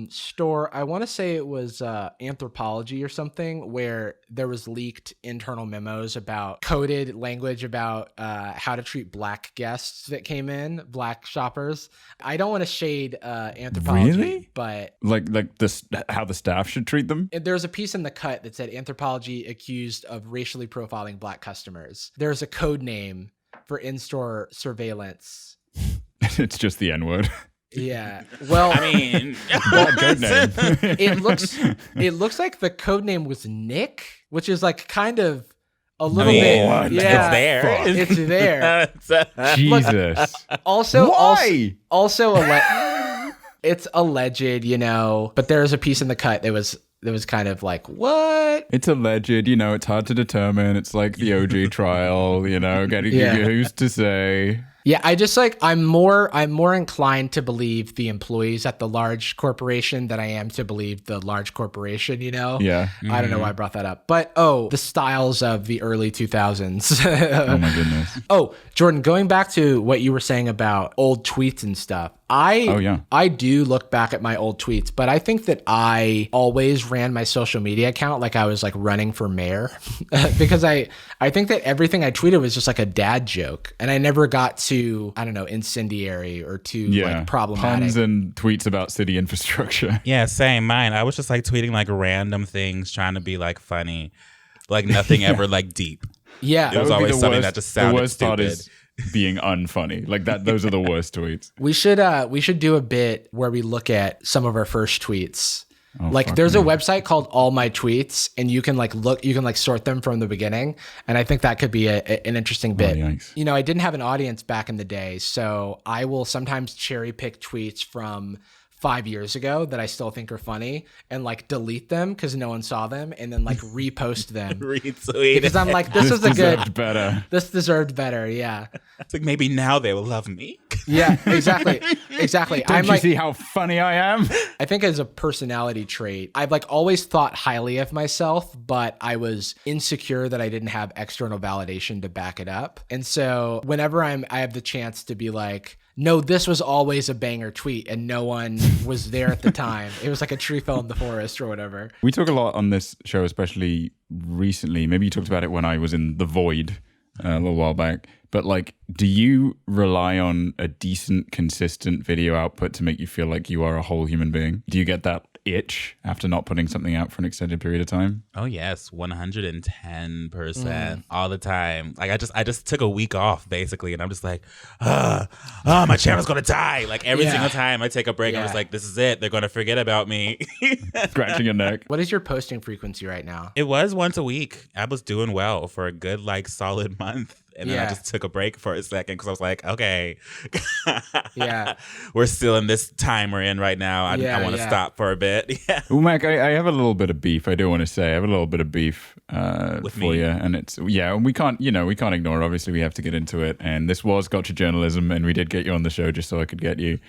store? I want to say it was Anthropology or something, where there was leaked internal memos about coded language about how to treat black guests that came in, black shoppers. I don't want to shade Anthropology, but like this, how the staff should treat them. There's a piece in the cut that said Anthropology accused of racially profiling black customers. There's a code name for in-store surveillance. It's just the N-word. Yeah. Well, I mean, code name. it looks like the code name was Nick, which is like kind of a little bit. What? Yeah, it's there. Jesus. Also, why? It's alleged, you know. But there's a piece in the cut that was kind of like, what? It's alleged, you know, it's hard to determine. It's like the OG trial, you know, who's to say. Yeah, I just like, I'm more inclined to believe the employees at the large corporation than I am to believe the large corporation, you know? Yeah. I don't know why I brought that up. But, the styles of the early 2000s. Oh my goodness. Oh, Jordan, going back to what you were saying about old tweets and stuff. I do look back at my old tweets, but I think that I always ran my social media account like I was like running for mayor because I think that everything I tweeted was just like a dad joke, and I never got to, I don't know, incendiary or too like problematic. Puns and tweets about city infrastructure. Yeah, same. Mine. I was just like tweeting like random things, trying to be like funny, like nothing ever like deep. Yeah, it was always something that just sounded stupid. Being unfunny like that. Those are the worst tweets. We should do a bit where we look at some of our first tweets. There's a website called All My Tweets, and you can sort them from the beginning. And I think that could be an interesting bit. Yikes. You know, I didn't have an audience back in the day, so I will sometimes cherry pick tweets from 5 years ago that I still think are funny and like delete them because no one saw them, and then like repost them. Retweet. Because I'm like, this deserved better. Yeah. It's like maybe now they will love me. Yeah, exactly. Don't you see how funny I am? I think as a personality trait, I've like always thought highly of myself, but I was insecure that I didn't have external validation to back it up. And so whenever I have the chance to be like, no, this was always a banger tweet and no one was there at the time. It was like a tree fell in the forest or whatever. We talk a lot on this show, especially recently. Maybe you talked about it when I was in the void a little while back. But like, do you rely on a decent, consistent video output to make you feel like you are a whole human being? Do you get that itch after not putting something out for an extended period of time? Oh yes, 110% all the time. Like I just took a week off basically, and I'm just like, my channel's gonna die. Like every single time I take a break, I'm just like, this is it. They're gonna forget about me. Scratching your neck. What is your posting frequency right now? It was once a week. I was doing well for a good like solid month. And then I just took a break for a second because I was like, okay, yeah, we're still in this time we're in right now. I want to stop for a bit. Yeah. Well, Mac, I have a little bit of beef. I do want to say I have a little bit of beef for you, and it's and we can't ignore it. Obviously, we have to get into it. And this was Gotcha Journalism, and we did get you on the show just so I could get you.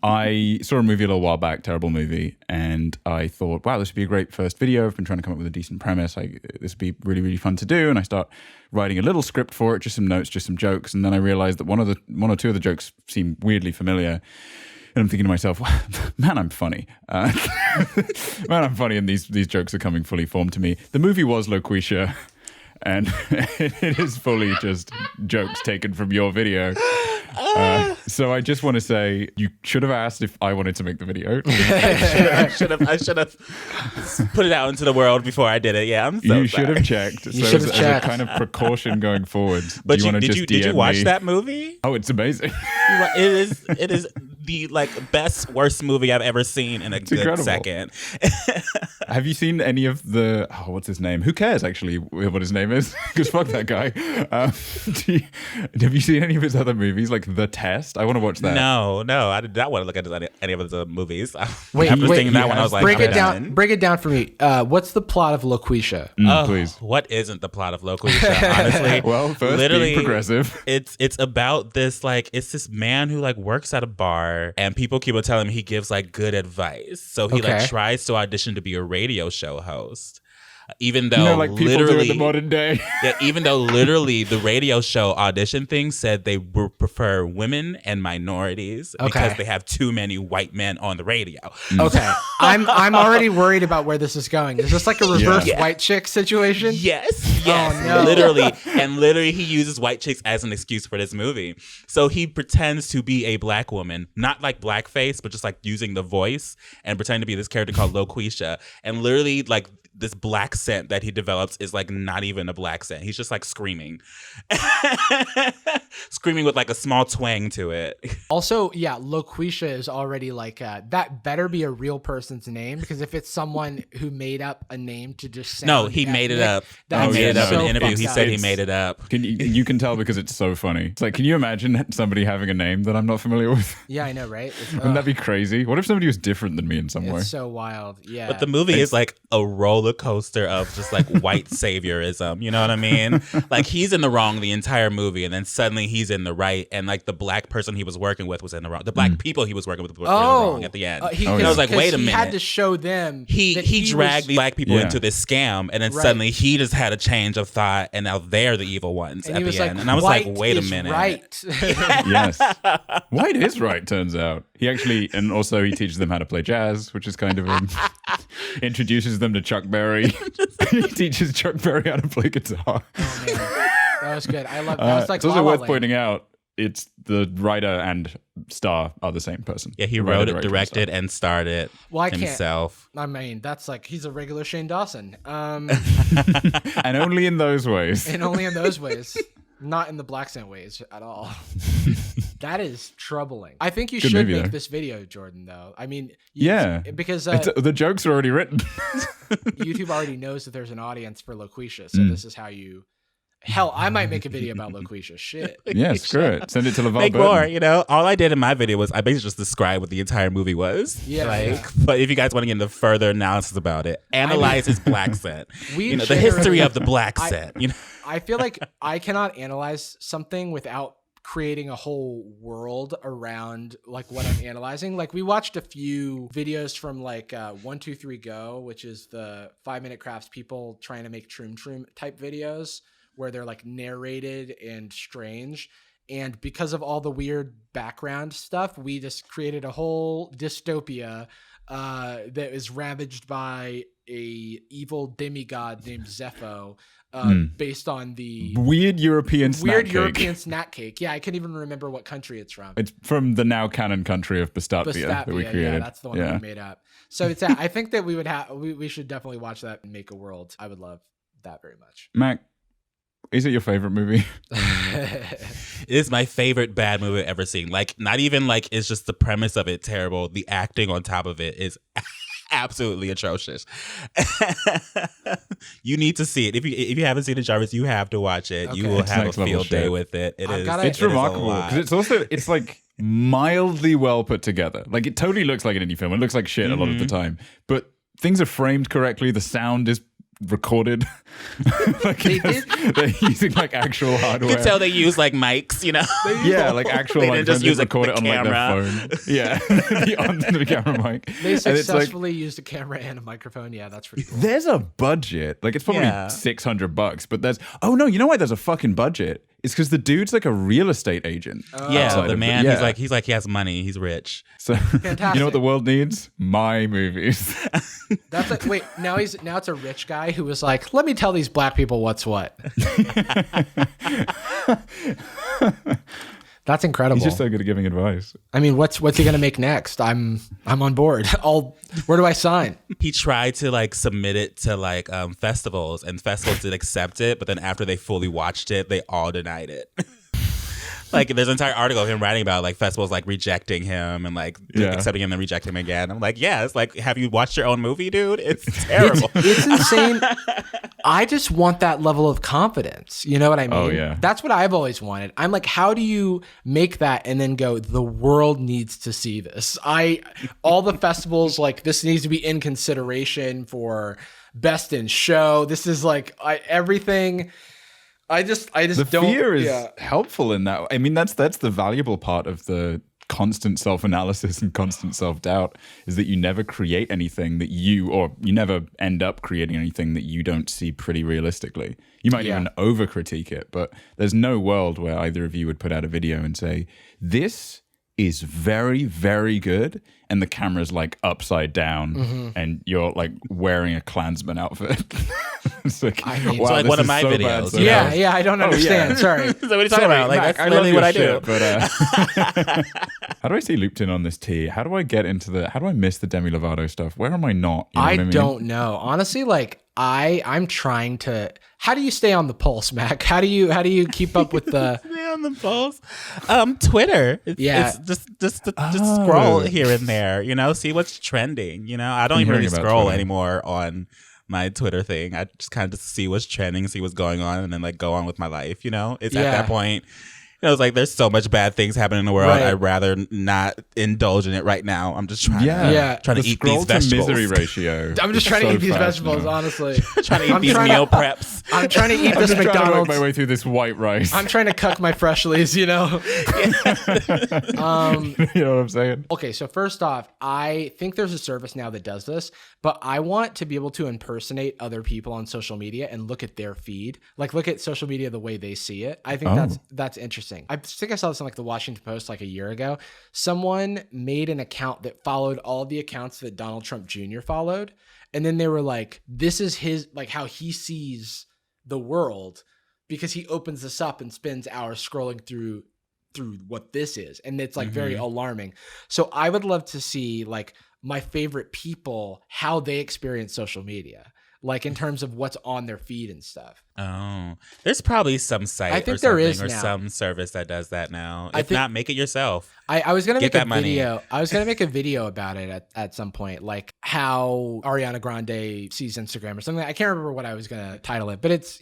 I saw a movie a little while back, terrible movie, and I thought, wow, this would be a great first video. I've been trying to come up with a decent premise. This would be really, really fun to do. And I start writing a little script for it, just some notes, just some jokes. And then I realized that one or two of the jokes seemed weirdly familiar. And I'm thinking to myself, man, I'm funny. Man, I'm funny, and these jokes are coming fully formed to me. The movie was Loquisha, and it is fully just jokes taken from your video. So I just want to say, you should have asked if I wanted to make the video. I should have put it out into the world before I did it. Yeah, I'm so You should have checked. As a kind of precaution going forward. But did you watch that movie? Oh, it's amazing. It is the best worst movie I've ever seen in a good incredible. Second. Have you seen any of the what's his name? Who cares actually what his name is? Because fuck that guy. Have you seen any of his other movies like The Test? I want to watch that. No, I did not want to look at any of the movies. Wait, after seeing that one, I was like, break it down for me. What's the plot of Loquisha? Please. What isn't the plot of Loquisha? Honestly, well, first, literally, being progressive. It's about this it's this man who works at a bar, and people keep on telling him he gives good advice. So he tries to audition to be a radio show host. Even though people do in the modern day. Yeah, even though literally the radio show audition thing said they would prefer women and minorities because they have too many white men on the radio. Okay. I'm already worried about where this is going. Is this like a reverse white chick situation? Yes. Oh, no. Literally he uses white chicks as an excuse for this movie. So he pretends to be a black woman, not like blackface, but just using the voice and pretending to be this character called Loquisha. And literally this black scent that he develops is not even a black scent. He's just screaming. Screaming with a small twang to it. Also, Loquisha is already that better be a real person's name, because if it's someone who made up a name to just sound No, he made it up. He made it up in an interview. He said he made it up. You can tell because it's so funny. It's can you imagine somebody having a name that I'm not familiar with? Yeah, I know, right? Wouldn't that be crazy? What if somebody was different than me in some way? It's so wild. Yeah. But the movie is a roller coaster of just white saviorism. You know what I mean? He's in the wrong the entire movie, and then suddenly he's in the right, and the black person he was working with was in the wrong. The black people he was working with were in the wrong at the end. And I was wait a minute. He had to show them. He dragged the black people into this scam, and then suddenly he just had a change of thought, and now they're the evil ones at the end. And I was wait a minute. Right. Yes. White is right, turns out. He actually, and also he teaches them how to play jazz, which is kind of introduces them to Chuck Berry. He teaches Chuck Berry how to play guitar. Oh, man. That was good. I love that. It's also worth pointing out, it's the writer and star are the same person. Yeah, he wrote it, directed, and starred it himself. I mean, that's he's a regular Shane Dawson. And only in those ways. And only in those ways. Not in the black scent ways at all. That is troubling. I think you should make this video, Jordan, though. I mean, because the jokes are already written. YouTube already knows that there's an audience for Loquisha, so this is how you... Hell, I might make a video about Loquisha. Shit. Yeah, screw it. Send it to LeVar Make Burton. more, all I did in my video was I basically just described what the entire movie was. Yeah. But if you guys want to get into further analysis about it, analyze his black set. The history of the black set. I feel like I cannot analyze something without creating a whole world around what I'm analyzing. We watched a few videos from 123 Go, which is the 5-minute crafts people trying to make Troom type videos where they're narrated and strange. And because of all the weird background stuff, we just created a whole dystopia that is ravaged by a evil demigod named Zepho. Based on the weird European snack cake. Yeah, I can't even remember what country it's from. It's from the now canon country of Bastatvia that we created. Yeah, that's the one that we made up. So it's I think that we should definitely watch that and make a world. I would love that very much. Mac, is it your favorite movie? It is my favorite bad movie I've ever seen. Not even it's just the premise of it terrible. The acting on top of it is absolutely atrocious. You need to see it. If you haven't seen it, Jarvis, you have to watch it. Okay. You will have a field day with it. It's remarkable because it's like mildly well put together. Like it totally looks like an indie film. It looks like shit a lot of the time, but things are framed correctly. The sound is recorded. Like they're using like actual hardware. You can tell they use like mics, you know. Like actual. They just use record it on camera. Like their phone. Yeah, the camera mic. They successfully used a camera and a microphone. Yeah, that's pretty cool. There's a budget. Like it's probably $600, but there's. Oh no, you know why there's a fucking budget? It's because the dude's like a real estate agent. The man. He's like he has money. He's rich. So fantastic. You know what the world needs? My movies. That's like wait. Now it's a rich guy who was like, let me tell these black people what's what. That's incredible. He's just so good at giving advice. I mean, what's he gonna make next? I'm on board. Where do I sign? He tried to like submit it to like festivals, and festivals did accept it, but then after they fully watched it, they all denied it. Like there's an entire article of him writing about like festivals like rejecting him and like accepting him and rejecting him again. I'm like, it's like, have you watched your own movie, dude? It's terrible. It's insane. I just want that level of confidence. You know what I mean? Oh yeah. That's what I've always wanted. I'm like, how do you make that and then go, the world needs to see this? All the festivals, like this needs to be in consideration for best in show. This is like everything. I just the don't. The fear is helpful in that. I mean, that's the valuable part of the constant self-analysis and constant self-doubt is that you never create anything that you never end up creating anything that you don't see pretty realistically. You might even over-critique it, but there's no world where either of you would put out a video and say, this is very, very good, and the camera's like upside down and you're like wearing a Klansman outfit. It's like, wow, it's like one of my videos. Bad, I don't understand. Sorry. So what are you talking about? Like, Mac, that's literally what I do. But, how do I stay looped in on this tea? How do I get into how do I miss the Demi Lovato stuff? Where am I not? You know what I mean? Don't know. Honestly, like I'm trying to. How do you stay on the pulse, Mac? How do you keep up with the stay on the pulse? Twitter. It's just scroll here and there. You know, see what's trending. You know, I don't even really scroll anymore on my Twitter thing. I just kind of just see what's trending, see what's going on, and then like go on with my life. You know, it's at that point. You know, it's like there's so much bad things happening in the world. Right. I'd rather not indulge in it right now. I'm just trying to eat these vegetables. Misery ratio. I'm just trying to eat these vegetables, honestly. Trying to eat these meal preps. I'm trying to eat this McDonald's. Trying to work my way through this white rice. I'm trying to cuck my Freshlies, you know? You know what I'm saying? Okay, so first off, I think there's a service now that does this, but I want to be able to impersonate other people on social media and look at their feed. Like, look at social media the way they see it. I think that's interesting. I think I saw this in like the Washington Post like a year ago. Someone made an account that followed all the accounts that Donald Trump Jr. followed. And then they were like, this is his, like how he sees the world, because he opens this up and spends hours scrolling through what this is. And it's like very alarming. So I would love to see like my favorite people, how they experience social media. Like in terms of what's on their feed and stuff. Oh, there's probably some site I think there is or now. Some service that does that now. If not, make it yourself. I was gonna make a video. I was gonna make a video about it at some point, like how Ariana Grande sees Instagram or something. I can't remember what I was gonna title it, but it's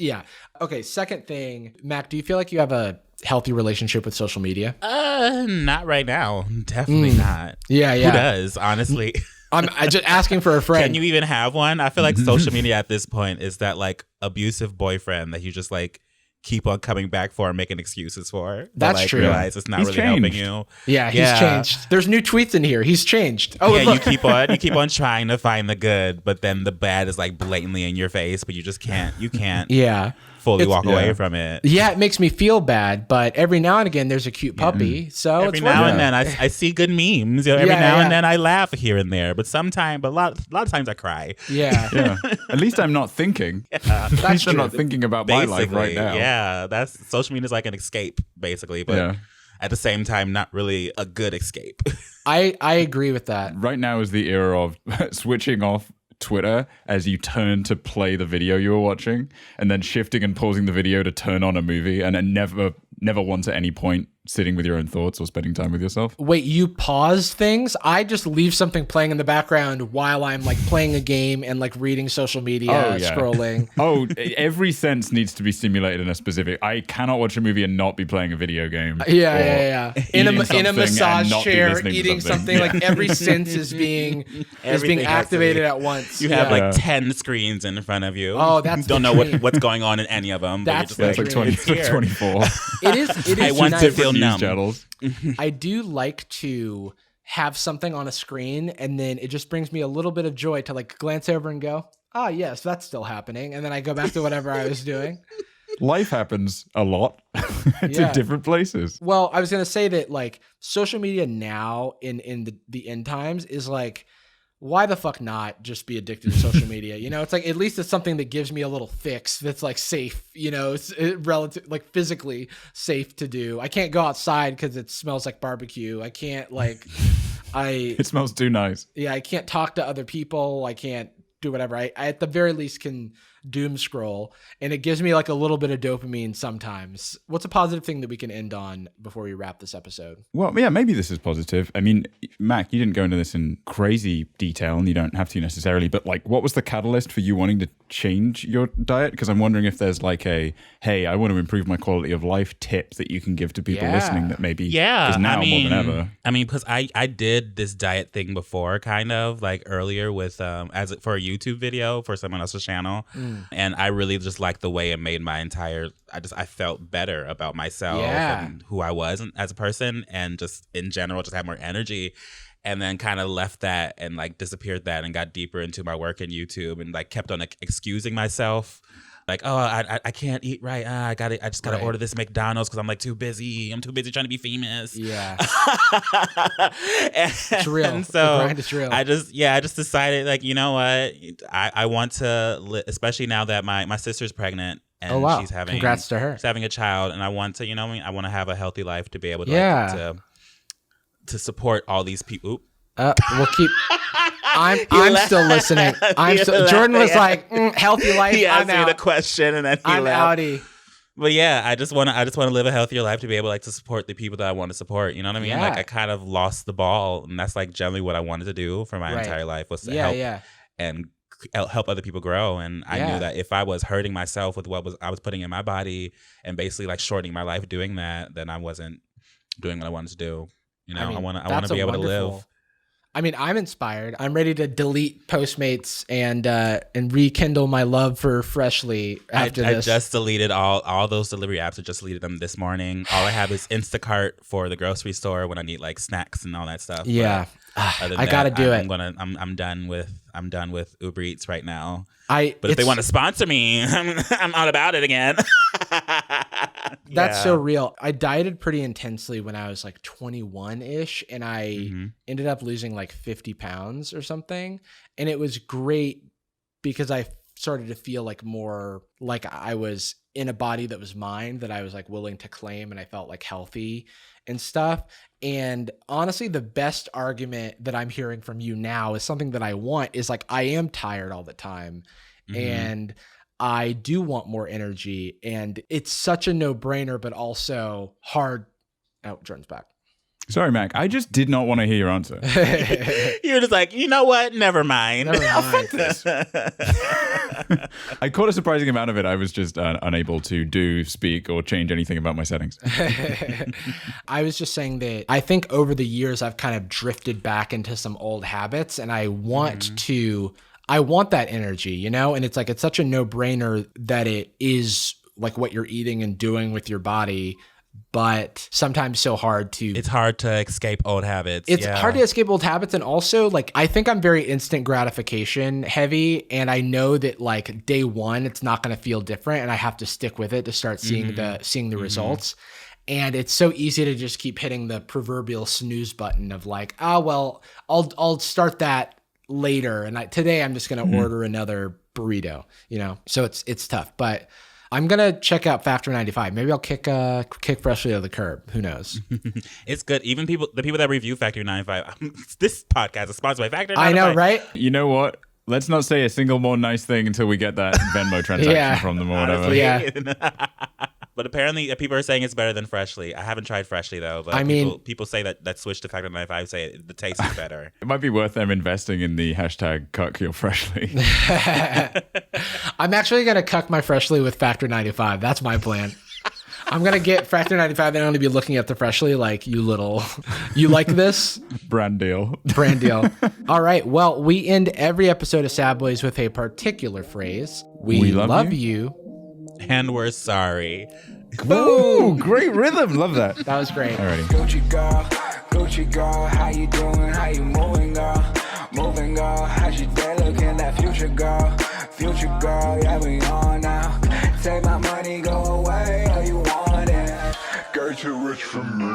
Okay. Second thing, Mac, do you feel like you have a healthy relationship with social media? Not right now. Definitely not. Yeah. Who does? Honestly. I'm just asking for a friend. Can you even have one? I feel like social media at this point is that like abusive boyfriend that you just like keep on coming back for and making excuses for. That's like, true. Realize it's not really helping you. Yeah, he's changed. There's new tweets in here. He's changed. Oh, yeah, look. you keep on trying to find the good, but then the bad is like blatantly in your face, but you just can't. You can't. Fully walk away from it. Yeah, it makes me feel bad, but every now and again there's a cute puppy. So every now and then I see good memes. You know, every now and then I laugh here and there, but a lot of times I cry. Yeah. At least I'm not thinking. At least I'm not thinking about my life right now. Yeah, that's social media is like an escape basically, but at the same time not really a good escape. I agree with that. Right now is the era of switching off Twitter as you turn to play the video you were watching, and then shifting and pausing the video to turn on a movie, and then never once at any point sitting with your own thoughts or spending time with yourself? Wait, you pause things? I just leave something playing in the background while I'm like playing a game and like reading social media, scrolling. Every sense needs to be stimulated in a specific. I cannot watch a movie and not be playing a video game. Yeah. In a massage chair, eating something. Like every sense is being activated at once. You have like 10 screens in front of you. Oh, that's don't know what's going on in any of them. That's but you're just like 24. It is. I want to feel numb. Channels. I do like to have something on a screen, and then it just brings me a little bit of joy to like glance over and go, "Ah, yes, that's still happening," and then I go back to whatever I was doing. Life happens a lot to different places. Well, I was gonna say that like social media now in the end times is like, why the fuck not just be addicted to social media? You know, it's like, at least it's something that gives me a little fix that's like safe, you know, it's relative, like physically safe to do. I can't go outside because it smells like barbecue. I can't it smells too nice. Yeah. I can't talk to other people. I can't do whatever. I at the very least can doom scroll, and it gives me like a little bit of dopamine sometimes. What's a positive thing that we can end on before we wrap this episode? Well, yeah, maybe this is positive. I mean, Mac, you didn't go into this in crazy detail, and you don't have to necessarily, but like, what was the catalyst for you wanting to change your diet? Because I'm wondering if there's like hey, I want to improve my quality of life tip that you can give to people listening that maybe is now more than ever. I mean, because I did this diet thing before, kind of like earlier with for a YouTube video for someone else's channel. And I really just liked the way it made my entire, I felt better about myself and who I was as a person, and just in general, just had more energy. And then kind of left that and like disappeared that and got deeper into my work in YouTube, and like kept on excusing myself. Like, oh, I can't eat right. I just gotta order this McDonald's because I'm like too busy. I'm too busy trying to be famous. Yeah, it's real. And so the grind is real. I just decided, like, you know what, I want to, especially now that my sister's pregnant and she's having, congrats to her. She's having a child, and I want to, I want to have a healthy life to be able to to support all these people. We'll keep. I'm still listening. Jordan was like, healthy life. He asked me the question, and then I'm outie. But yeah, I just want to live a healthier life to be able to support the people that I want to support. You know what I mean? Yeah. Like, I kind of lost the ball, and that's like generally what I wanted to do for my entire life, was to help and help other people grow. And I knew that if I was hurting myself with what I was putting in my body and basically like shortening my life doing that, then I wasn't doing what I wanted to do. You know, I want to be able to live. I mean, I'm inspired. I'm ready to delete Postmates and rekindle my love for Freshly after this. I just deleted all those delivery apps. I just deleted them this morning. All I have is Instacart for the grocery store when I need like snacks and all that stuff. Yeah, I got to do it. I'm done with Uber Eats right now. But if they want to sponsor me, I'm all about it again. That's so real. I dieted pretty intensely when I was like 21-ish, and I ended up losing like 50 pounds or something. And it was great because I started to feel like more like I was in a body that was mine, that I was like willing to claim, and I felt like healthy and stuff. And honestly, the best argument that I'm hearing from you now is something that I want, is like, I am tired all the time. And I do want more energy, and it's such a no-brainer, but also hard. Oh, Jordan's back. Sorry, Mac. I just did not want to hear your answer. You're just like, you know what? Never mind. Fuck this. I caught a surprising amount of it. I was just unable to speak, or change anything about my settings. I was just saying that I think over the years I've kind of drifted back into some old habits, and I want I want that energy, you know? And it's like, it's such a no-brainer that it is like what you're eating and doing with your body, but sometimes so hard to... It's hard to escape old habits. It's hard to escape old habits. And also, like, I think I'm very instant gratification heavy, and I know that like day one, it's not going to feel different, and I have to stick with it to start seeing the results. And it's so easy to just keep hitting the proverbial snooze button of like, well, I'll start that later, and today I'm just going to order another burrito, you know? So it's tough, but I'm going to check out Factor 95. Maybe I'll kick Freshly to the curb. Who knows? It's good. Even the people that review Factor 95, this podcast is sponsored by Factor 95. I know, right? You know what? Let's not say a single more nice thing until we get that Venmo transaction from them or whatever. Yeah. But apparently people are saying it's better than Freshly. I haven't tried Freshly though, but people say that switch to Factor 95 say the taste is better. It might be worth them investing in the hashtag cuck your Freshly. I'm actually going to cuck my Freshly with Factor 95. That's my plan. I'm going to get Factor 95 and I'm going to be looking at the Freshly like, you like this? Brand deal. All right. Well, we end every episode of Sad Boys with a particular phrase. We love you. And we're sorry. Ooh, great rhythm. Love that. That was great. Alrighty. Gucci girl, how you doing? How you moving, girl? Moving, girl. How's your day looking? That future girl, yeah, we on now. Take my money, go away, all you want it. Girl, too rich for me.